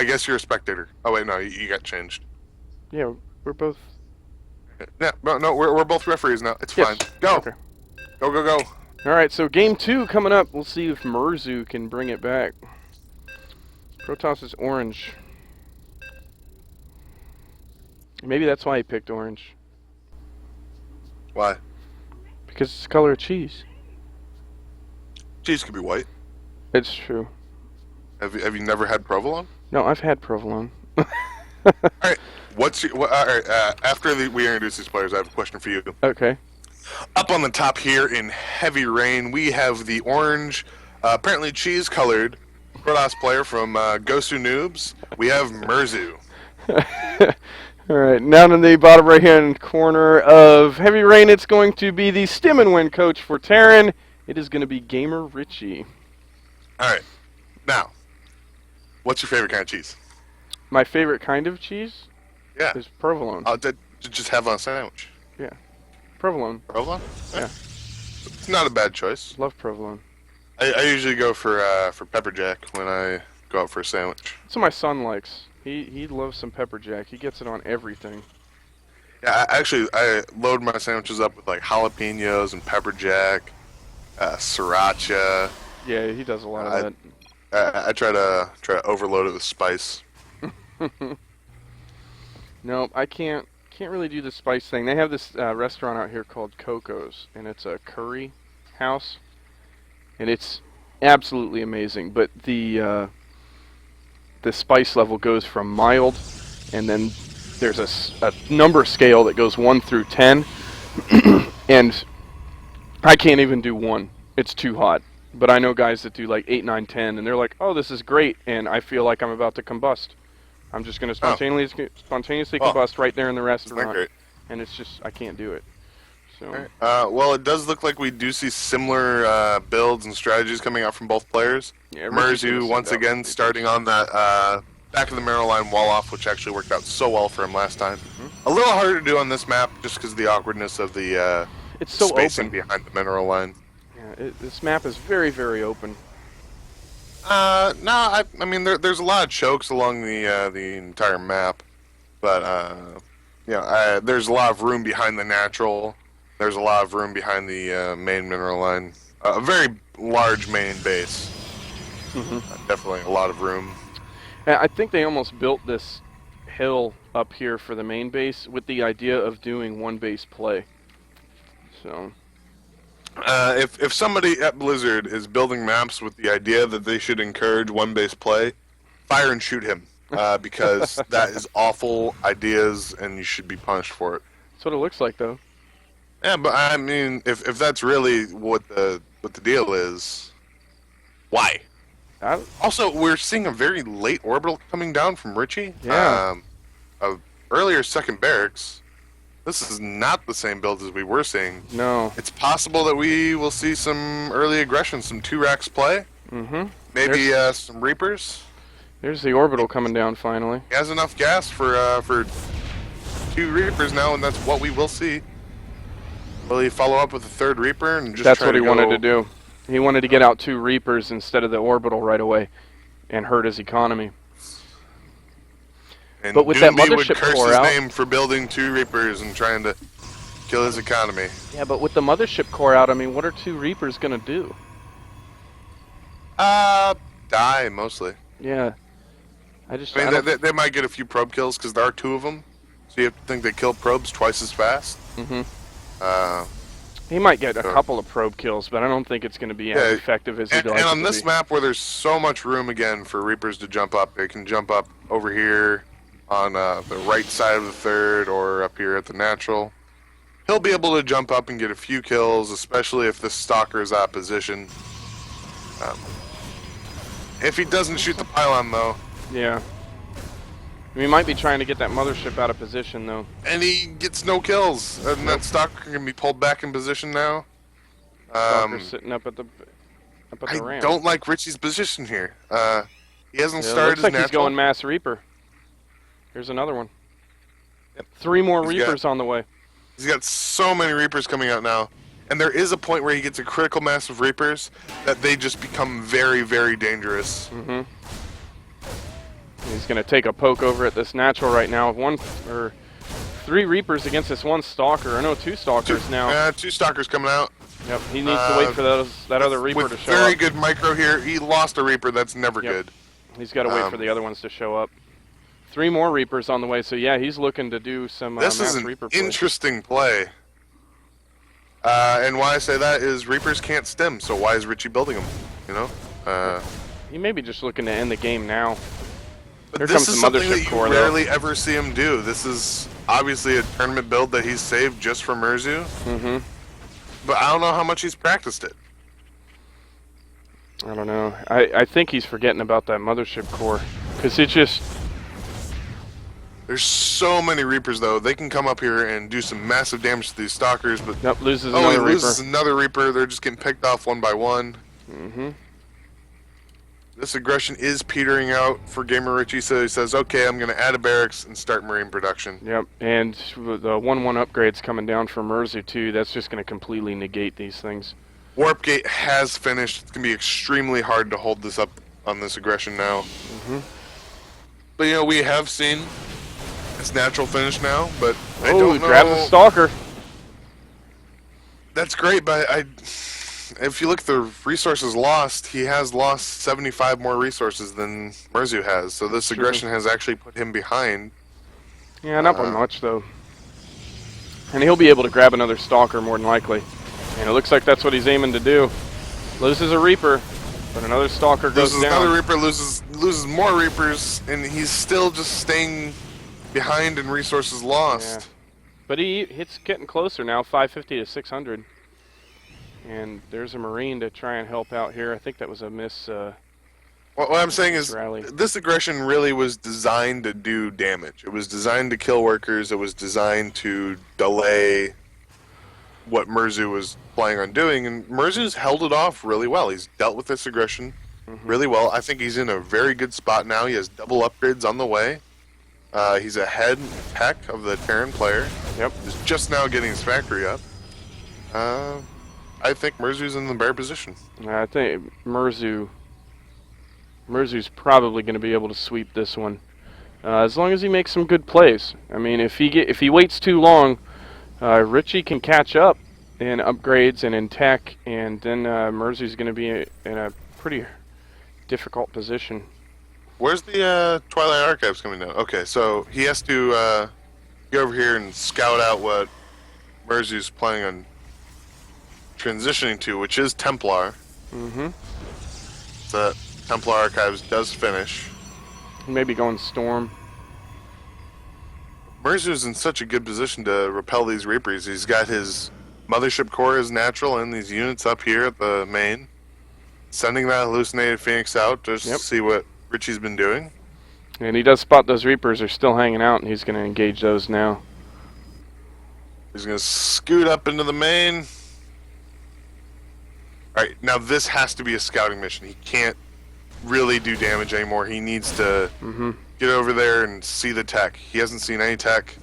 I guess you're a spectator. Oh wait, no, you got changed. Yeah, we're both. Yeah, no, we're both referees now. It's fine. Yes. Go, Okay. go, go, go. All right. So game 2 coming up. We'll see if Murzu can bring it back. Protoss is orange. Maybe that's why he picked orange. Why? Because it's the color of cheese. Cheese could be white. It's true. Have you never had provolone? No, I've had provolone. All right. All right, after we introduce these players, I have a question for you. Okay. Up on the top here in heavy rain, we have the orange, apparently cheese-colored Protoss player from Gosu Noobs. We have Murzu. All right. Down in the bottom right-hand corner of heavy rain, it's going to be the stim and win coach for Terran. It is going to be GamerRichy. All right. Now, what's your favorite kind of cheese? My favorite kind of cheese Yeah. is provolone. Just have on a sandwich. Yeah. Provolone. Provolone? Yeah. It's not a bad choice. Love provolone. I usually go for pepper jack when I go out for a sandwich. That's what my son likes. He loves some pepper jack. He gets it on everything. Yeah, I load my sandwiches up with like jalapenos and pepper jack, sriracha. Yeah, he does a lot of I try to overload it with spice. that. No, I can't really do the spice thing. They have this restaurant out here called Coco's, and it's a curry house, and it's absolutely amazing. But the spice level goes from mild, and then there's a number scale that goes 1 through 10, and I can't even do 1. It's too hot. But I know guys that do like 8, 9, 10, and they're like, "Oh, this is great," and I feel like I'm about to combust. I'm just going to spontaneously combust right there in the restaurant, and it's just I can't do it. So. Right. Well, it does look like we do see similar builds and strategies coming out from both players. Yeah, Murzu once again starting on that back of the mirror line wall off, which actually worked out so well for him last time. Mm-hmm. A little harder to do on this map just because of the awkwardness of the it's so spacing open behind the mineral line. Yeah, this map is very, very open. No, I mean there's a lot of chokes along the entire map, but there's a lot of room behind the natural. There's a lot of room behind the main mineral line. A very large main base. Mm-hmm. Definitely a lot of room. I think they almost built this hill up here for the main base with the idea of doing one base play. So. If somebody at Blizzard is building maps with the idea that they should encourage one base play, fire and shoot him because that is awful ideas and you should be punished for it. That's what it looks like, though. Yeah, but I mean, if that's really what the deal is, why? Also, we're seeing a very late orbital coming down from Richie. Yeah. Earlier second barracks. This is not the same build as we were seeing. No. It's possible that we will see some early aggression, some 2-racks play. Mm-hmm. Maybe some Reapers. There's the orbital coming down finally. He has enough gas for 2 Reapers now, and that's what we will see. Will he follow up with a 3rd Reaper and just That's try what he to wanted to do. He wanted to get out 2 Reapers instead of the orbital right away and hurt his economy. And but with that Doomby mothership would curse core his out, name for building 2 Reapers and trying to kill his economy. Yeah, but with the mothership core out, I mean, what are 2 Reapers gonna do? Die mostly. Yeah. I mean, they might get a few probe kills because there are 2 of them, so you have to think they kill probes twice as fast. Mm-hmm. He might get a couple of probe kills, but I don't think it's going to be as effective as he'd like it to be. And on this map, where there's so much room again for Reapers to jump up, they can jump up over here on the right side of the 3rd or up here at the natural. He'll be able to jump up and get a few kills, especially if the Stalker's out of position. If he doesn't shoot the pylon, though. Yeah. We might be trying to get that mothership out of position, though. And he gets no kills, and that Stalker can be pulled back in position now. Stalker's sitting up at the ramp. I don't like Richie's position here. He hasn't started his natural. Looks like he's going Mass Reaper. Here's another one. Yep. 3 more Reapers on the way. He's got so many Reapers coming out now. And there is a point where he gets a critical mass of Reapers that they just become very, very dangerous. Mm-hmm. He's going to take a poke over at this natural right now. One or three Reapers against this one Stalker. Or no, two Stalkers now. Two Stalkers coming out. Yep, he needs to wait for that other Reaper to show up. Very good micro here. He lost a Reaper. That's never good. He's got to wait for the other ones to show up. 3 more Reapers on the way, so yeah, he's looking to do some this is mass an Reaper play. interesting play. And why I say that is Reapers can't stem, so why is Richie building them? You know? He may be just looking to end the game now. But Here this comes is the something Mothership that you Core, rarely ever see him do. This is obviously a tournament build that he's saved just for Murzu. Mm-hmm. But I don't know how much he's practiced it. I don't know. I think he's forgetting about that Mothership Core. Because it just... There's so many Reapers, though. They can come up here and do some massive damage to these Stalkers, but... Nope, loses he another Reaper. loses another Reaper. They're just getting picked off one by one. Mm-hmm. This aggression is petering out for GamerRichy, so he says, okay, I'm going to add a barracks and start Marine production. Yep, and the 1-1 upgrades coming down for Murzu, too. That's just going to completely negate these things. Warp Gate has finished. It's going to be extremely hard to hold this up on this aggression now. Mm-hmm. But, you know, we have seen its natural finish now, but I Oh, don't he know. grabs a Stalker. That's great, but if you look at the resources lost, he has lost 75 more resources than Murzu has. So this aggression has actually put him behind. Yeah, not by much, though. And he'll be able to grab another Stalker, more than likely. And it looks like that's what he's aiming to do. Loses a Reaper, but another Stalker goes Loses down. another Reaper, loses more Reapers, and he's still just staying behind in resources lost. Yeah. But it's getting closer now, 550 to 600. And there's a Marine to try and help out here. I think that was a miss. What I'm saying is, rally. this aggression really was designed to do damage. It was designed to kill workers. It was designed to delay what Murzu was planning on doing, and Murzu's held it off really well. He's dealt with this aggression really well. I think he's in a very good spot now. He has double upgrades on the way. He's ahead in tech of the Terran player. Yep. He's just now getting his factory up. I think Murzu's in the better position. I think Murzu's probably going to be able to sweep this one, as long as he makes some good plays. I mean, if he waits too long, Richie can catch up in upgrades and in tech, and then Murzu's going to be in a pretty difficult position. Where's the Twilight Archives coming down? Okay, so he has to go over here and scout out what Murzu's planning on transitioning to, which is Templar. Mm-hmm. The Templar Archives does finish. Maybe going Storm. Murzu's in such a good position to repel these Reapers. He's got his Mothership Core as natural and these units up here at the main. Sending that hallucinated Phoenix out just to see what Richie's been doing. And he does spot those Reapers are still hanging out, and he's going to engage those now. He's going to scoot up into the main. Alright, now this has to be a scouting mission. He can't really do damage anymore. He needs to get over there and see the tech. He hasn't seen any tech.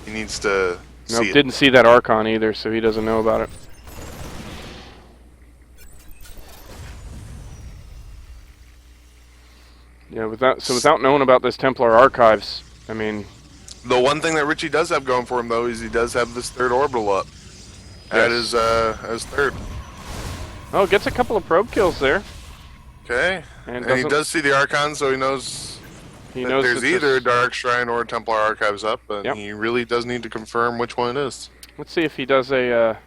He needs to see it. Didn't see that Archon either, so he doesn't know about it. Yeah, without knowing about this Templar Archives, I mean... The one thing that Richie does have going for him, though, is he does have this third orbital up. That is as third. Oh, gets a couple of probe kills there. Okay. And he does see the Archon, so he knows there's either a Dark Shrine or a Templar Archives up, and he really does need to confirm which one it is. Let's see if he does a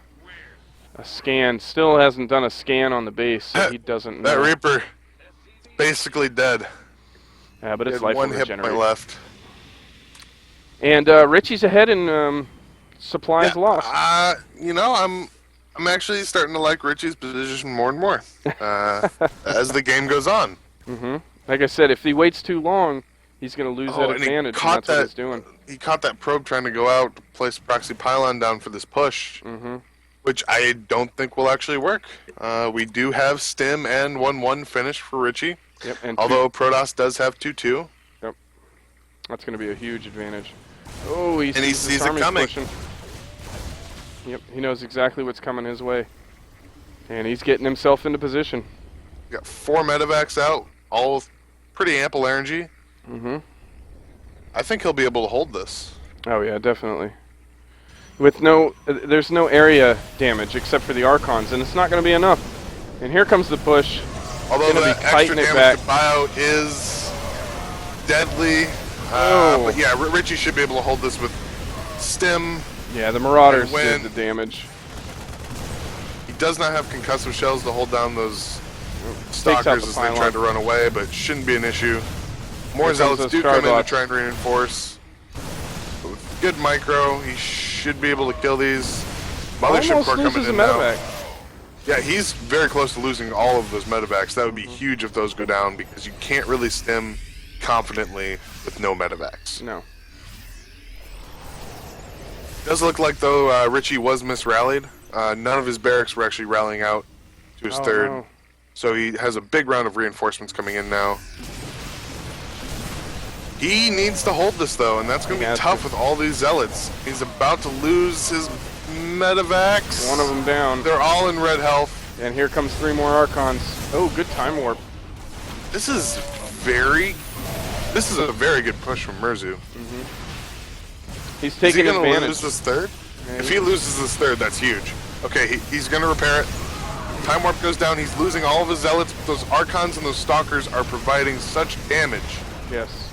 scan. Still hasn't done a scan on the base, so he doesn't know. That Reaper, basically dead. Yeah, but it's life one hit point left. And Richie's ahead in supplies lost. You know, I'm actually starting to like Richie's position more and more as the game goes on. Like I said, if he waits too long, he's going to lose that advantage, and that's what he's doing. He caught that probe trying to go out to place proxy pylon down for this push, which I don't think will actually work. We do have Stim and 1-1 finish for Richie, although Protoss does have 2-2. Yep, that's going to be a huge advantage. Oh, he sees it coming. Pushing. Yep, he knows exactly what's coming his way. And he's getting himself into position. Got 4 medevacs out, all with pretty ample energy. Mm-hmm. I think he'll be able to hold this. Oh yeah, definitely. With there's no area damage except for the Archons, and it's not going to be enough. And here comes the push. Although Going to be the extra kiting it damage back. to bio is deadly. Oh. But yeah, Richie should be able to hold this with stim. Yeah, the Marauders win. did the damage. He does not have concussive shells to hold down those Takes out stalkers the as they pylon. try to run away, but shouldn't be an issue. More Here comes zealots those do come in to Starbots. try and reinforce. But with good micro, he should be able to kill these. Mothership Almost Core coming loses a in now. medevac. Yeah, he's very close to losing all of those medevacs. That would be huge if those go down because you can't really stim confidently with no medevacs. No. Does look like though Richie was misrallied. None of his barracks were actually rallying out to his third. No. So he has a big round of reinforcements coming in now. He needs to hold this though, and that's going to be tough with all these zealots. He's about to lose his medevacs. One of them down. They're all in red health. And here comes 3 more Archons. Oh, good time warp. This is a very good push from Murzu. He's taking Is he gonna advantage. lose this third? Yeah, If he loses this third, that's huge. Okay, he's going to repair it. Time warp goes down. He's losing all of his zealots. But those archons and those stalkers are providing such damage. Yes.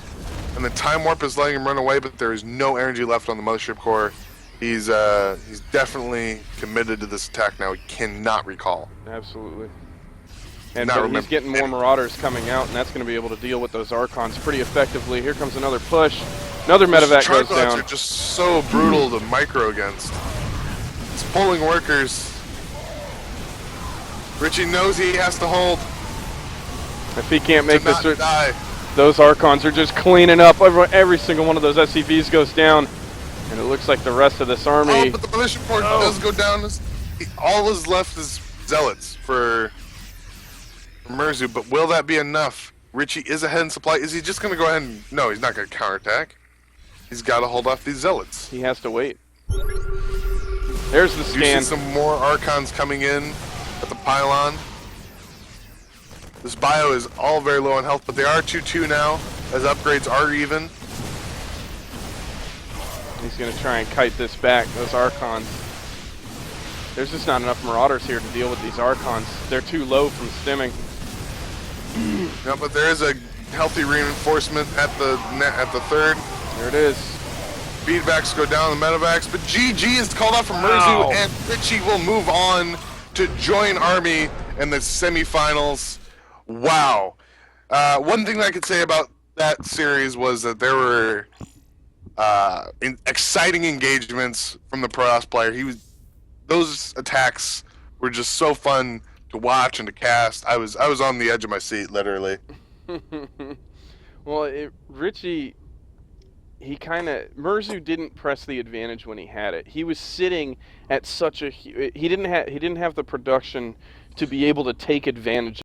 And the time warp is letting him run away, but there is no energy left on the mothership core. He's definitely committed to this attack now. He cannot recall. Absolutely. And Not but remember- he's getting more Marauders coming out, and that's going to be able to deal with those Archons pretty effectively. Here comes another push. Another medevac goes Troglodytes down. are just so brutal to micro against. It's pulling workers. Richie knows he has to hold If he can't to make not this, die. those Archons are just cleaning up. Every single one of those SCVs goes down, and it looks like the rest of this army. Oh, but the mothership core does go down. All is left is zealots for Murzu, but will that be enough? Richie is ahead in supply. Is he just going to go ahead and... No, he's not going to counterattack. He's got to hold off these zealots. He has to wait. There's the You see scan. some more Archons coming in at the pylon. This bio is all very low on health, but they are 2-2 now, as upgrades are even. He's going to try and kite this back, those Archons. There's just not enough Marauders here to deal with these Archons. They're too low from stimming. No, but there is a healthy reinforcement at the third. There it is. Feedbacks go down the medevacs, but GG is called out from Wow. Murzu, and Richie will move on to join Army in the semifinals. Wow. One thing that I could say about that series was that there were exciting engagements from the Protoss player. Those attacks were just so fun to watch and to cast. I was on the edge of my seat, literally. Well, Richie, Murzu didn't press the advantage when he had it. He was sitting at such a he didn't have the production to be able to take advantage